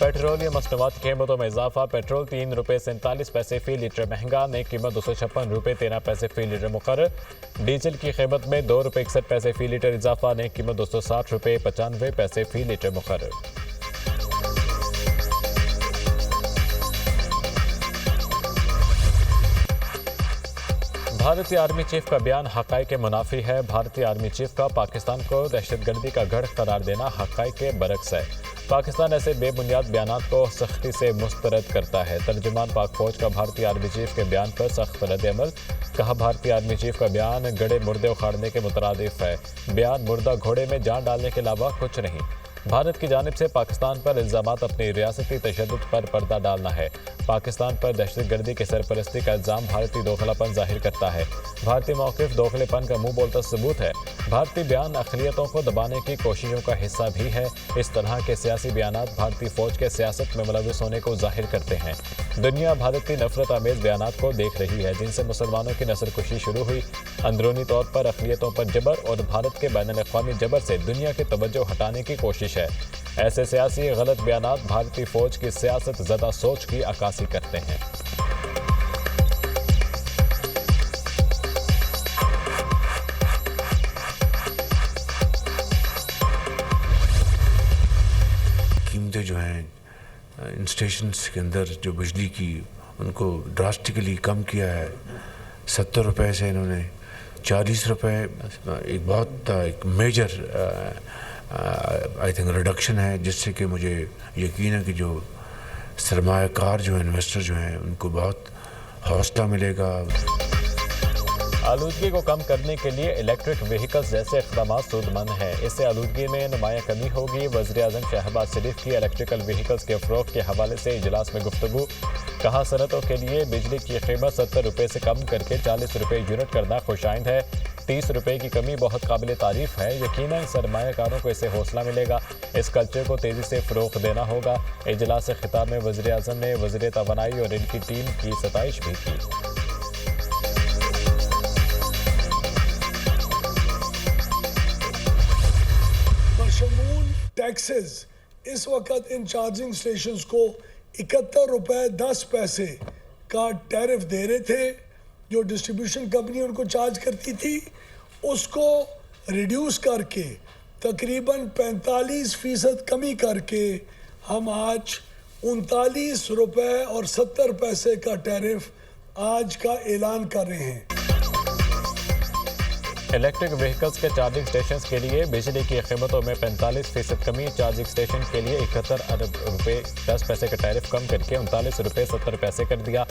Petroleum मसनूआत की कीमतों में इजाफा। पेट्रोल ₹3.47 फी लीटर महंगा, नई कीमत ₹256.13 फी लीटर मुकर्रर। डीजल की कीमत में ₹2.61 फी लीटर इजाफा, नई कीमत ₹260.95 फी लीटर मुकर्रर। भारतीय आर्मी चीफ का बयान हक़ाइक़ के मुनाफी है। भारतीय आर्मी चीफ का पाकिस्तान को दहशतगर्दी का गढ़ करार देना हक़ाइक़ के बरक्स है। पाकिस्तान ऐसे बेबुनियाद बयानात को सख्ती से मुस्तरद करता है। तर्जुमान पाक फौज का भारतीय आर्मी चीफ के बयान पर सख्त रद्द-ए-अमल। कहा, भारतीय आर्मी चीफ का बयान गड़े मुर्दे उखाड़ने के मुतरादिफ है। बयान मुर्दा घोड़े में जान डालने के अलावा कुछ नहीं। भारत की जानिब से पाकिस्तान पर इल्ज़ामात अपनी रियासती तशद्दुद पर पर्दा डालना है। पाकिस्तान पर दहशतगर्दी की सरपरस्ती का इल्ज़ाम भारतीय दोखलापन जाहिर करता है। भारतीय मौक़िफ़ दोखलेपन का मुंह बोलता सबूत है। भारतीय बयान अक़लियतों को दबाने की कोशिशों का हिस्सा भी है। इस तरह के सियासी बयानात भारतीय फ़ौज के सियासत में मुलव्वस होने को जाहिर करते हैं। दुनिया भारत की नफरत आमेज़ बयानात को देख रही है, जिनसे मुसलमानों की नस्लकुशी शुरू हुई। अंदरूनी तौर पर अक़लियतों पर जबर और भारत के बैनुल-अक़वामी जबर से दुनिया की तवज्जो हटाने की कोशिश है। ऐसे सियासी गलत बयानात भारतीय फौज की सियासत ज़दा सोच की अक्कासी करते हैं। कीमतें जो हैं इन स्टेशंस के अंदर जो बिजली की, उनको ड्रास्टिकली कम किया है। 70 रुपए से इन्होंने 40 रुपए, एक मेजर आई थिंक रिडक्शन है, जिससे कि मुझे यकीन है कि जो सरमायाकार जो इन्वेस्टर जो हैं उनको बहुत हौसला मिलेगा। आलूदगी को कम करने के लिए इलेक्ट्रिक व्हीकल्स जैसे इक़दाम सूदमंद हैं। इससे आलूदगी में नुमाया कमी होगी। वज़ीर-ए-आज़म शहबाज शरीफ की इलेक्ट्रिकल व्हीकल्स के फ़रोग़ के हवाले से इजलास में गुफ्तगू। कहा, सनतों के लिए बिजली की कीमत 70 रुपये से कम करके 40 रुपये यूनिट करना खुशाइंद है। 30 रुपये की कमी बहुत काबिल तारीफ़ है। यकीनन सरमायाकारों को इससे हौसला मिलेगा। इस कल्चर को तेज़ी से फ़रोग़ देना होगा। इजलास खिताब में वज़ीर-ए-आज़म ने वज़ीर तवानाई और इनकी टीम की सताइश भी की। बशमूल टैक्सेस इस वक्त इन चार्जिंग स्टेशंस को 71 रुपये 10 पैसे का टैरिफ दे रहे थे। जो डिस्ट्रीब्यूशन कंपनी उनको चार्ज करती थी, उसको रिड्यूस करके तकरीबन 45% कमी करके हम आज 39 रुपये और 70 पैसे का टैरिफ आज का ऐलान कर रहे हैं। इलेक्ट्रिक व्हीकल्स के चार्जिंग स्टेशन के लिए बिजली की कीमतों में 45% कमी। चार्जिंग स्टेशन के लिए 71 अरब रुपये 10 पैसे का टैरिफ कम करके 39 रुपये 70 पैसे कर दिया।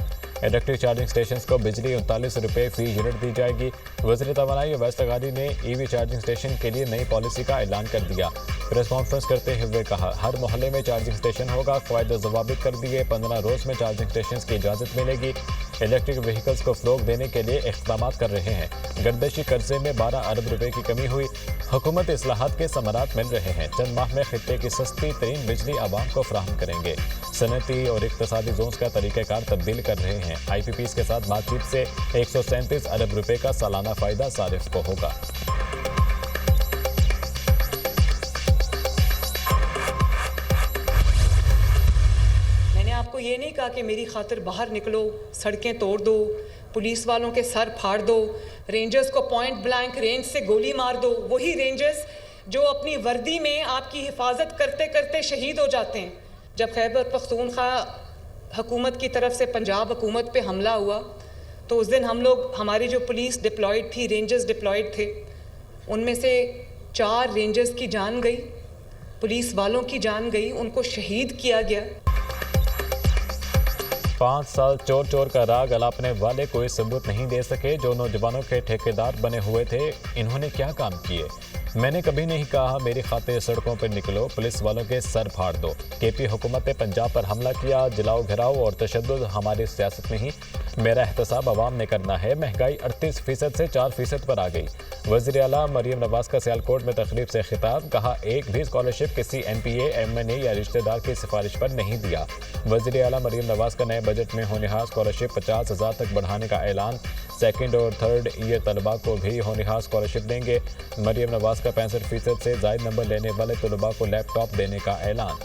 इलेक्ट्रिक चार्जिंग स्टेशन को बिजली 39 रुपये फी यूनिट दी जाएगी। वज़ीर तवानाई और वैस्ट गाड़ी ने ईवी चार्जिंग स्टेशन के लिए नई पॉलिसी का ऐलान कर दिया। प्रेस कॉन्फ्रेंस करते हुए कहा, हर मोहल्ले में चार्जिंग स्टेशन होगा। फ़वाइद और ज़वाबित कर दिए। 15 रोज़ में चार्जिंग स्टेशन की इजाज़त मिलेगी। इलेक्ट्रिक व्हीकल्स को फ़रोग़ देने के लिए इक़दाम कर रहे हैं। गर्दशी कर्जे में 12 अरब रुपए की कमी हुई। हुकूमत इस्लाहात के समरात मिल रहे हैं। चंद माह में खित्ते की सस्ती तरीन बिजली आवाम को फराहम करेंगे। सनती और इक़्तिसादी जोन्स का तरीक़ाकार तब्दील कर रहे हैं। IPPs के साथ बातचीत से 137 अरब रुपए का सालाना फ़ायदा सारिफ को होगा। मैंने आपको ये नहीं कहा कि मेरी खातिर बाहर निकलो, सड़कें तोड़ दो, पुलिस वालों के सर फाड़ दो, रेंजर्स को पॉइंट ब्लैंक रेंज से गोली मार दो। वही रेंजर्स जो अपनी वर्दी में आपकी हिफाजत करते करते शहीद हो जाते हैं। जब खैबर पख्तूनख्वा हुकूमत की तरफ से पंजाब हुकूमत पे हमला हुआ, तो उस दिन हम लोग, हमारी जो पुलिस डिप्लॉयड थी, रेंजर्स डिप्लॉयड थे, उनमें से 4 रेंजर्स की जान गई, पुलिस वालों की जान गई, उनको शहीद किया गया। 5 साल चोर चोर का राग अलापने वाले कोई सबूत नहीं दे सके। जो नौजवानों के ठेकेदार बने हुए थे, इन्होंने क्या काम किए? मैंने कभी नहीं कहा मेरी खातिर सड़कों पर निकलो, पुलिस वालों के सर फाड़ दो। KP हुकूमत ने पंजाब पर हमला किया। जलाओ घिराव और तशद्दुद हमारी सियासत में ही। मेरा एहतसाब अवाम ने करना है। महंगाई 38% से 4% पर आ गई। वज़ीर आला मरीम नवाज का सियालकोट में तकरीब से खिताब। कहा, एक भी स्कॉलरशिप किसी MPA, MNA या रिश्तेदार की सिफारिश पर नहीं दिया। वज़ीर आला मरीम नवाज का नए बजट में होनहार स्कॉलरशिप 50,000 तक बढ़ाने का ऐलान। 2nd और 3rd ईयर तलबा को भी होनहार स्कॉलरशिप देंगे। मरीम नवाज का 65% से ज़ायद नंबर लेने वाले तलबा को लैपटॉप देने का ऐलान।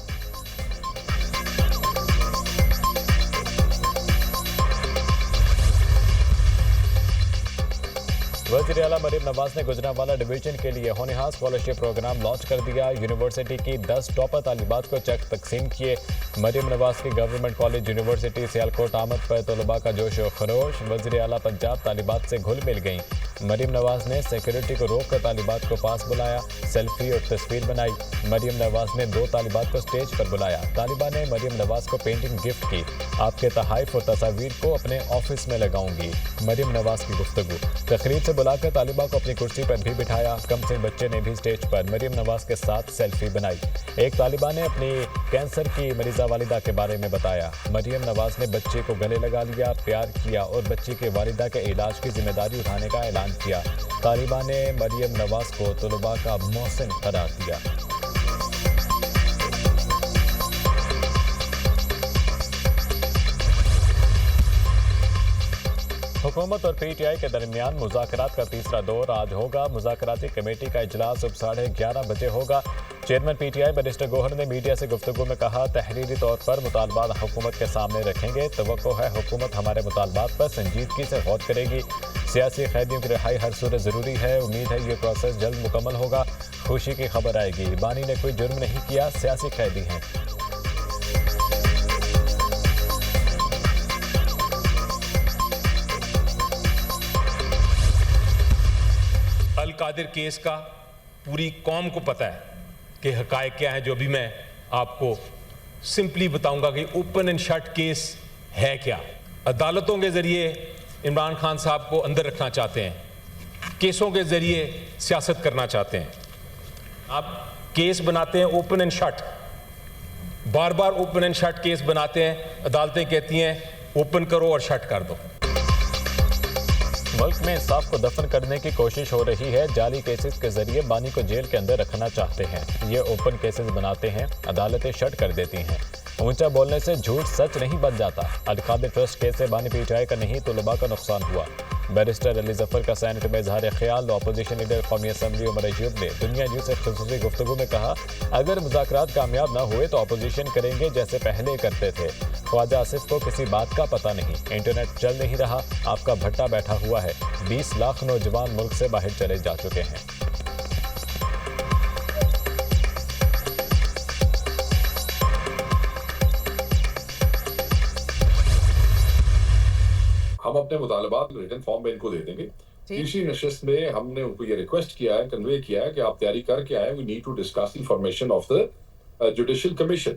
वज़ीर आला मरीम नवाज ने गुजरांवाला डिवीजन के लिए होनहार स्कॉलरशिप प्रोग्राम लॉन्च कर दिया। यूनिवर्सिटी की 10 टॉपर तालिबात को चेक तकसीम किए। मरीम नवाज की गवर्नमेंट कॉलेज यूनिवर्सिटी सियालकोट आमद पर तलबा का जोश व खरोश। वज़ीर आला पंजाब तालिबात से घुल मिल गईं। मरीम नवाज ने सिक्योरिटी को रोक कर तालिबात को पास बुलाया, सेल्फी और तस्वीर बनाई। मरीम नवाज ने 2 तालिबात को स्टेज पर बुलाया। तालिबा ने मरीम नवाज को पेंटिंग गिफ्ट की। आपके तहाइफ और तस्वीर को अपने ऑफिस में लगाऊंगी, मरीम नवाज की गुफ्तगू। तकरीब से बुलाकर तालिबा को अपनी कुर्सी पर भी बिठाया। कम से बच्चे ने भी स्टेज पर मरीम नवाज के साथ सेल्फी बनाई। एक तालिबा ने अपनी कैंसर की मरीजा वालिदा के बारे में बताया। मरीम नवाज ने बच्चे को गले लगा लिया, प्यार किया और बच्ची के वालिदा के इलाज की जिम्मेदारी उठाने का ऐलान किया। तालिबा ने मरीम नवाज को तलबा का मोहसिन करार दिया। हुकूमत और पीटीआई के दरमियान मुज़ाकरात का तीसरा दौर आज होगा। मुज़ाकराती कमेटी का इजलास सुबह 11:30 बजे होगा। चेयरमैन पीटीआई बैरिस्टर गौहर ने मीडिया से गुफ्तगू में कहा, तहरीरी तौर पर मुतालबात हुकूमत के सामने रखेंगे। तवक्को है हुकूमत हमारे मुतालबात पर संजीदगी से गौर करेगी। सियासी कैदियों की रिहाई हर सूरत ज़रूरी है। उम्मीद है ये प्रोसेस जल्द मुकम्मल होगा। खुशी की खबर आएगी। बानी ने कोई जुर्म नहीं किया, सियासी कैदी हैं। अल कादिर केस का पूरी कौम को पता है कि हकायक क्या है। जो भी मैं आपको सिंपली बताऊंगा कि ओपन एंड शट केस है क्या। अदालतों के जरिए इमरान खान साहब को अंदर रखना चाहते हैं, केसों के जरिए सियासत करना चाहते हैं। आप केस बनाते हैं open and shut, bar bar open and shut case बनाते हैं। अदालतें कहती हैं ओपन करो और शट कर दो। मुल्क में इंसाफ को दफन करने की कोशिश हो रही है। जाली केसेस के जरिए बानी को जेल के अंदर रखना चाहते हैं। ये ओपन केसेस बनाते हैं, अदालतें शट कर देती हैं। ऊंचा बोलने से झूठ सच नहीं बन जाता। अल कादिर ट्रस्ट केस से बानी पीटीआई का नहीं तलबा का नुकसान हुआ। बैरिस्टर अली जफर का सेनेट में इजहार ख्याल। अपोजिशन लीडर कौमी असम्बली उमर अयूब ने दुनिया न्यूज़ से खुसूसी गुफ्तगू में कहा, अगर मुज़ाकरात कामयाब न हुए तो अपोजिशन करेंगे जैसे पहले करते थे। ख्वाजा आसिफ को किसी बात का पता नहीं, इंटरनेट चल नहीं रहा, आपका भट्टा बैठा हुआ है। 20 लाख नौजवान मुल्क से बाहर चले जा चुके हैं। हम अपने मुतालबात रिटन फॉर्म में इनको दे देंगे। तीसरी नशिस्त में हमने उनको ये रिक्वेस्ट किया है, कन्वे किया है कि आप तैयारी करके आए। We need to discuss the formation of the judicial commission.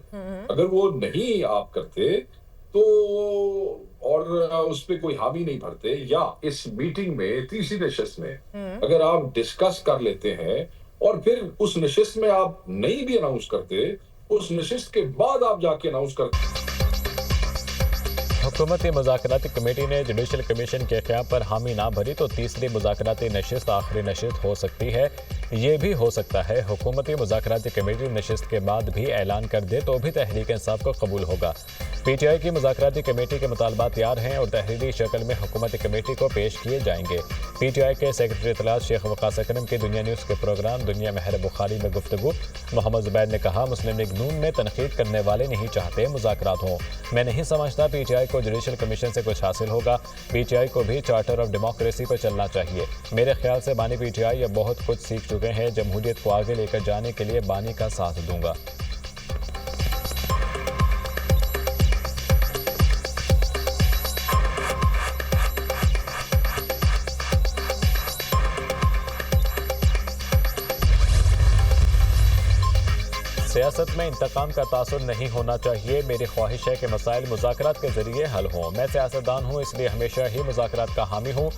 अगर वो नहीं आप करते तो और उस पर कोई हामी नहीं भरते, या इस मीटिंग में तीसरी नशिस्त में अगर आप डिस्कस कर लेते हैं और फिर उस नशिस्त में आप नहीं भी अनाउंस करते, उस नशिस्त के बाद आप जाके अनाउंस करते। हुकूमती मुज़ाकराती कमेटी ने जुडिशल कमीशन के क़याम पर हामी ना भरी तो तीसरी मुज़ाकराती नशिस्त आखिरी नशिस्त हो सकती है। ये भी हो सकता है हुकूमती मुज़ाकराती कमेटी नशिस्त के बाद भी ऐलान कर दे तो भी तहरीक इंसाफ को कबूल होगा। पीटीआई की मुज़ाकराती कमेटी के मुतालबात तैयार हैं और तहरीरी शक्ल में हुकूमती कमेटी को पेश किए जाएंगे। पीटीआई के सेक्रेटरी इत्तलात शेख वक़ास अकरम के दुनिया न्यूज़ के प्रोग्राम दुनिया महर बुखारी में गुफ्तगू। मोहम्मद ज़ुबैर ने कहा, मुस्लिम लीग नून में तनकीद करने वाले नहीं चाहते मुज़ाकरात हों। मैं नहीं समझता पीटीआई को जुडिशल कमीशन से कुछ हासिल होगा। पीटीआई को भी चार्टर ऑफ डेमोक्रेसी पर चलना चाहिए। मेरे ख्याल से बानी पीटीआई अब बहुत कुछ सीख चुके हैं। जमहूरियत को आगे लेकर जाने के लिए बानी का साथ दूंगा। सियासत में इंतकाम का तासुर नहीं होना चाहिए। मेरी ख्वाहिश है कि मसाइल मुज़ाकरात के जरिए हल हों। मैं सियासतदान हूँ, इसलिए हमेशा ही मुज़ाकरात का हामी हूँ।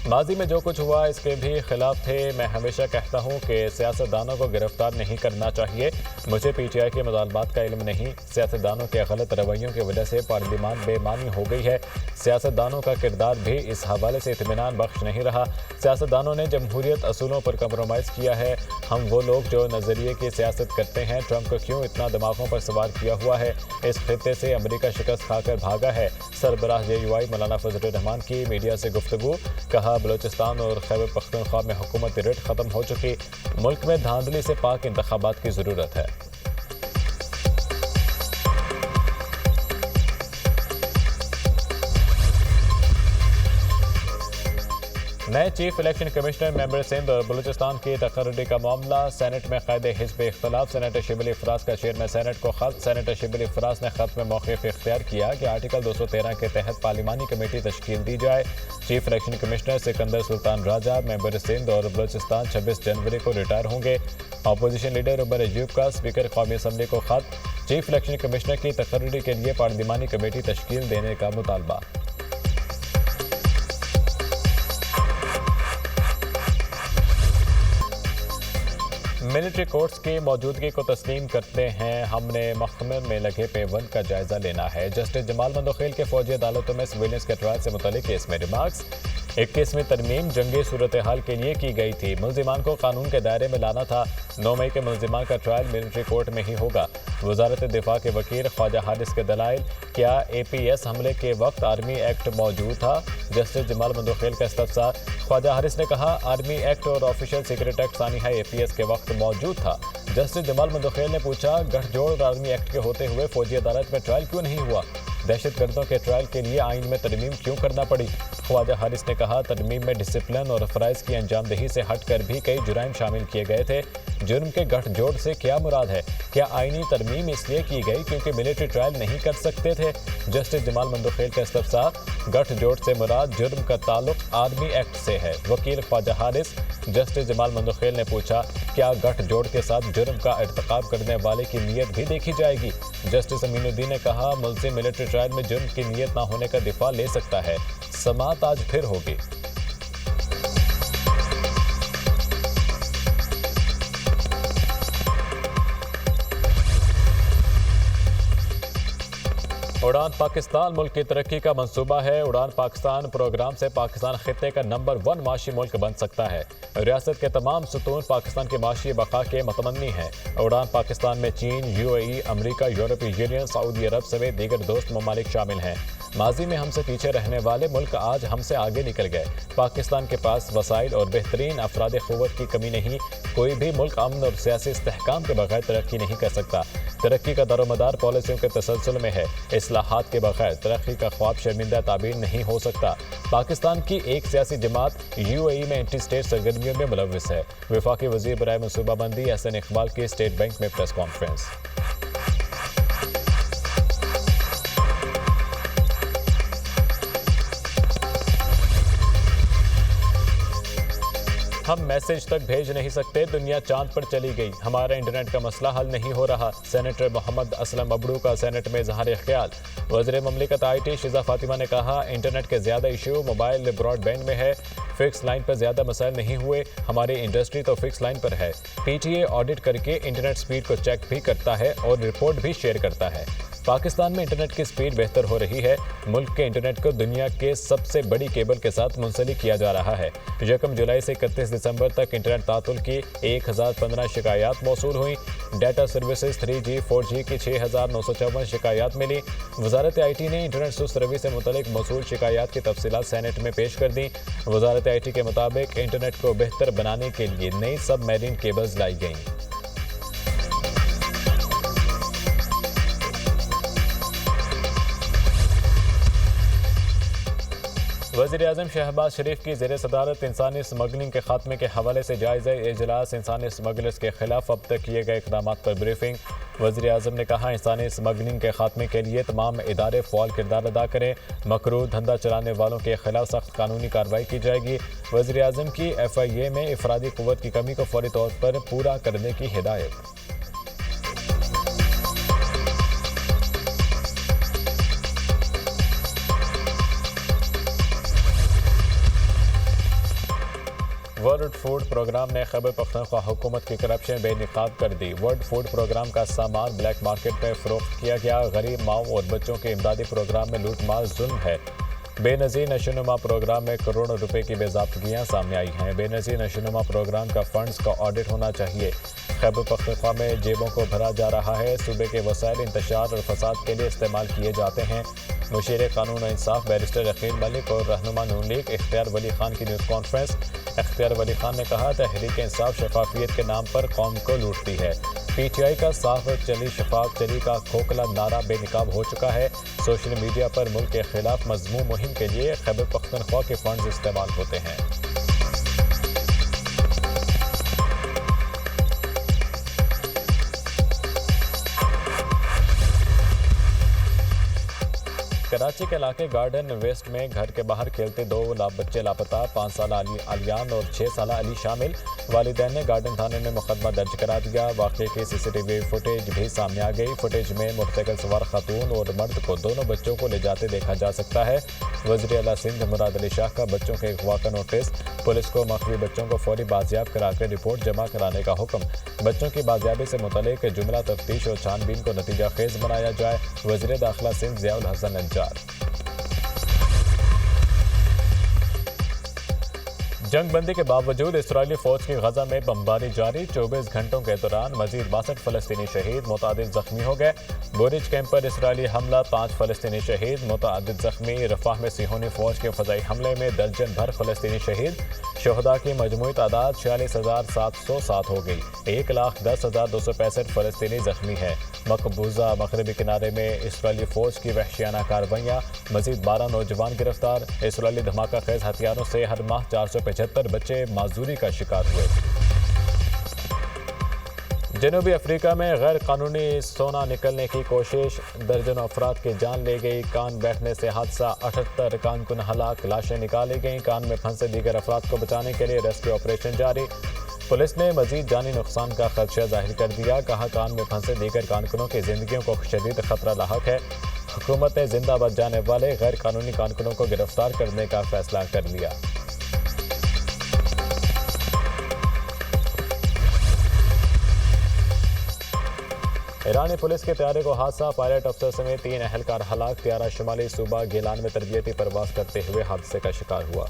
माजी में जो कुछ हुआ इसके भी खिलाफ थे। मैं हमेशा कहता हूँ कि सियासतदानों को गिरफ्तार नहीं करना चाहिए। मुझे पीटीआई के मुतालबात का इल्म नहीं। सियासतदानों के गलत रवैयों की वजह से पार्लियामान बेमानी हो गई है। सियासतदानों का किरदार भी इस हवाले से इत्मीनान बख्श नहीं रहा। सियासतदानों ने जमहूरियत असूलों पर कंप्रोमाइज़ किया है। हम वो लोग जो नज़रिए की सियासत करते हैं, ट्रंप को क्यों इतना दिमागों पर सवार किया हुआ है। इस खित्ते से अमेरिका शिकस्त खाकर भागा है। सरबराह JUI मौलाना फजलुर रहमान की मीडिया से गुफ्तगू। कहा, बलोचिस्तान और खैबर पख्तूनख्वा में हुकूमती रिट ख़त्म हो चुकी। मुल्क में धांधली से पाक इंतखाबात की ज़रूरत है। नए chief election commissioner member Sindh और बलूचिस्तान की तकर्री का मामला सेनेट में क़ायदे हिज़्ब इख्तिलाफ। सेनेटर शिबली फराज का चेयरमैन सेनेट को खत। सेनेटर शिबली फराज ने खत में मौक़िफ़ इख्तियार किया कि आर्टिकल 213 के तहत पार्लिमानी कमेटी तश्कील दी जाए। Chief election commissioner Sikandar Sultan Raja member Sindh और बलूचिस्तान 26 जनवरी को रिटायर होंगे। अपोजिशन लीडर उमर अयूब का स्पीकर कौमी असम्बली को खत। चीफ इलेक्शन कमिश्नर की तकर्री के लिए पार्लिमानी कमेटी तश्कील देने का मुतालबा। मिलिट्री कोर्ट्स की मौजूदगी को तस्लीम करते हैं। हमने महकमे में लगे पेबंद का जायजा लेना है। जस्टिस जमाल मंदोखेल के फौजी अदालतों में सिविलियंस के ट्रायल से मुतालिक केस में रिमार्क्स। 21वीं तरमीम जंगी सूरत हाल के लिए की गई थी। मुल्जिमान को कानून के दायरे में लाना था। 9 मई के मुल्जिमान का ट्रायल मिलिट्री कोर्ट में ही होगा। वजारत दिफा के वकील ख्वाजा हारिस के दलाइल, क्या APS हमले के वक्त आर्मी एक्ट मौजूद था? जस्टिस जमाल मंदोखेल का इस्तफसार। ख्वाजा हारिस ने कहा, आर्मी एक्ट और ऑफिशियल सीक्रेट एक्ट सानिहा APS के वक्त मौजूद था। जस्टिस जमाल मंदोखेल ने पूछा, गठजोड़ आर्मी एक्ट के होते हुए फौजी अदालत में ट्रायल क्यों नहीं हुआ? दहशतगर्दों के ट्रायल के लिए आइन में तरमीम क्यों करना पड़ी? ख्वाजा हारिस ने कहा, तरमीम में डिसिप्लिन और फ़राइज़ की अंजामदही से हटकर भी कई जुराइम शामिल किए गए थे। जुर्म के गठजोड़ से क्या मुराद है? क्या आइनी तरमीम इसलिए की गई क्योंकि मिलिट्री ट्रायल नहीं कर सकते थे? जस्टिस जमाल मंदोखेल का इस्तफसार। गठजोड़ से मुराद जुर्म का ताल्लुक आर्मी एक्ट से है। वकील ख्वाजा हारिस। जस्टिस जमाल मंदोखेल ने पूछा, क्या गठजोड़ के साथ जुर्म का इर्तिकाब करने वाले की नीयत भी देखी जाएगी? जस्टिस अमीनुद्दीन ने कहा, मुल्ज़िम मिलिट्री ट्रायल में जुर्म की नीयत ना होने का दिफा ले सकता है। समाअत आज फिर होगी। उड़ान पाकिस्तान मुल्क की तरक्की का मंसूबा है। उड़ान पाकिस्तान प्रोग्राम से पाकिस्तान खित्ते का नंबर 1 माशी मुल्क बन सकता है। रियासत के तमाम सतून पाकिस्तान की माशी बका के मतमन्नी हैं। उड़ान पाकिस्तान में चीन, UAE, अमरीका, यूरोपीय यूनियन, सऊदी अरब समेत दीगर दोस्त ममालिक शामिल हैं। माजी में हमसे पीछे रहने वाले मुल्क आज हमसे आगे निकल गए। पाकिस्तान के पास वसाइल और बेहतरीन अफराद क़ुव्वत की कमी नहीं। कोई भी मुल्क अमन और सियासी इस्तेहकाम के बगैर तरक्की नहीं कर सकता। तरक्की का दारोमदार पॉलिसियों के तसलसल में है। इस्लाहात के बगैर तरक्की का ख्वाब शर्मिंदा ताबीर नहीं हो सकता। पाकिस्तान की एक सियासी जमात UAE में एंटी स्टेट सरगर्मियों में मुलव्विस है। वफाकी वज़ीर बराए मनसूबाबंदी एहसन इकबाल की स्टेट बैंक में प्रेस कॉन्फ्रेंस। हम मैसेज तक भेज नहीं सकते, दुनिया चांद पर चली गई। हमारा इंटरनेट का मसला हल नहीं हो रहा। सेनेटर मोहम्मद असलम अबड़ू का सेनेट में इज़हार ख्याल। वज़ीर ममलिकत IT शिजा फातिमा ने कहा, इंटरनेट के ज़्यादा इशू मोबाइल ब्रॉडबैंड में है। फिक्स लाइन पर ज़्यादा मसाइल नहीं हुए। हमारी इंडस्ट्री तो फिक्स लाइन पर है। PTA ऑडिट करके इंटरनेट स्पीड को चेक भी करता है और रिपोर्ट भी शेयर करता है। पाकिस्तान में इंटरनेट की स्पीड बेहतर हो रही है। मुल्क के इंटरनेट को दुनिया के सबसे बड़ी केबल के साथ मुंसलिक किया जा रहा है। 1 जुलाई से 31 दिसंबर तक इंटरनेट तातुल की 1015 शिकायत मौसूल हुई। डाटा सर्विसेज 3G 4G की 6954 शिकायत मिली। वजारत IT ने इंटरनेट सुस्त रवि से मुतल्लिक मौसूल शिकायत की तफसीलात सेनेट में पेश कर दी। वजारत IT के मुताबिक इंटरनेट को बेहतर बनाने के लिए नई सबमरीन केबल्स लाई गईं। वज़ीर-ए-आज़म शहबाज शरीफ की ज़ेर सदारत इंसानी स्मगलिंग के खात्मे के हवाले से जायज़ा इजलास। इंसानी स्मगलर्स के खिलाफ अब तक किए गए इक़दाम पर ब्रीफिंग। वज़ीर-ए-आज़म ने कहा, इंसानी स्मगलिंग के खात्मे के लिए तमाम इदारे फ़आल किरदार अदा करें। मकरूह धंधा चलाने वालों के खिलाफ सख्त कानूनी कार्रवाई की जाएगी। वज़ीर-ए-आज़म की FIA में अफरादी क़ुव्वत की कमी को फौरी तौर पर पूरा करने की हिदायत। वर्ल्ड फूड प्रोग्राम ने खैबर पख्तूनख्वा हुकूमत की करप्शन बेनकाब कर दी। वर्ल्ड फूड प्रोग्राम का सामान ब्लैक मार्केट में फ़रोख्त किया गया। गरीब माओं और बच्चों के इमदादी प्रोग्राम में लूटमार जुल्म है। बेनज़ीर नशोनुमा प्रोग्राम में करोड़ों रुपए की बेज़ाब्तगियाँ सामने आई हैं। बेनज़ीर नशोनुमा प्रोग्राम का फंड्स का ऑडिट होना चाहिए। खैबर पख्तूनख्वा में जेबों को भरा जा रहा है। सूबे के वसाइल इंतशार और फसाद के लिए इस्तेमाल किए जाते हैं। मुशीर कानून और इंसाफ बैरिस्टर अकील मलिक और रहनुमा नून लीग इख्तियार वली खान की न्यूज़ कॉन्फ्रेंस। इख्तियार वली खान ने कहा, तहरीक इंसाफ शफाफियत के नाम पर कौम को लूटती है। PTI का साफ चली शफाफ चली का खोखला नारा बेनकाब हो चुका है। सोशल मीडिया पर मुल्क के खिलाफ मजमूम मुहिम के लिए खैबर पख्तूनख्वा के फंड्स इस्तेमाल होते हैं। कराची के इलाके गार्डन वेस्ट में घर के बाहर खेलते 2 बच्चे लापता, 5 साल आलियान और 6 साल अली शामिल। वालिदैन ने गार्डन थाने में मुकदमा दर्ज करा दिया। वाक़े की CCTV फुटेज भी सामने आ गई। फुटेज में मोटरसाइकिल सवार खातून और मर्द को दोनों बच्चों को ले जाते देखा जा सकता है। वज़ीर आला सिंध मुराद अली शाह का बच्चों के अगवा का नोटिस। पुलिस को मखवी बच्चों को फौरी बाजियाब कराकर रिपोर्ट जमा कराने का हुक्म। बच्चों की बाजियाबी से मुतल्लिक जुमला तफ्तीश और छानबीन को नतीजा खेज बनाया जाए। वज़ीर दाखिला सिंध ज़ियाउल हसन नज्जार। जंग बंदी के बावजूद इसराइली फौज की गजा में बमबारी जारी। 24 घंटों के दौरान मजीद 62 फलस्तीनी शहीद, मुतादिद जख्मी हो गए। बोरिज कैंप पर इसराइली हमला, 5 फलस्तीनी शहीद, मुतादिद जख्मी। रफाह में सिहोनी फौज के फजाई हमले में दर्जन भर फलस्तीनी शहीद। शहदा की मजमूई तादाद 46,707 हो गई। 1,10,265 फलस्तीनी जख्मी है। मकबूजा मगरबी किनारे में इसराइली फौज की वहशियाना कार्रवाइयाँ, मजीद 12 नौजवान गिरफ्तार। इसराइली धमाका खेज हथियारों से हर माह 475 बच्चे माजूरी का शिकार हुए। जनूबी अफ्रीका में गैर कानूनी सोना निकलने की कोशिश, दर्जनों अफराद की जान ले गई। कान बैठने से हादसा, 78 कारकुन हलाक, लाशें निकाली गईं। कान में फंसे दीगर अफराद को बचाने के लिए रेस्क्यू ऑपरेशन जारी। पुलिस ने मजीद जानी नुकसान का खदशा जाहिर कर दिया। कहा कान में फंसे दीगर कारकुनों की जिंदगियों को शदीद खतरा लाहक है। हुकूमत ने जिंदाबाद जाने वाले गैर कानूनी कारकुनों को गिरफ्तार करने का फैसला कर लिया। ईरानी पुलिस के तैयारे को हादसा, पायलट अफसर समेत 3 अहलकार हलाक। त्यारा शुमाली सूबा गिलान में तरबियती परवाज करते हुए हादसे का शिकार हुआ।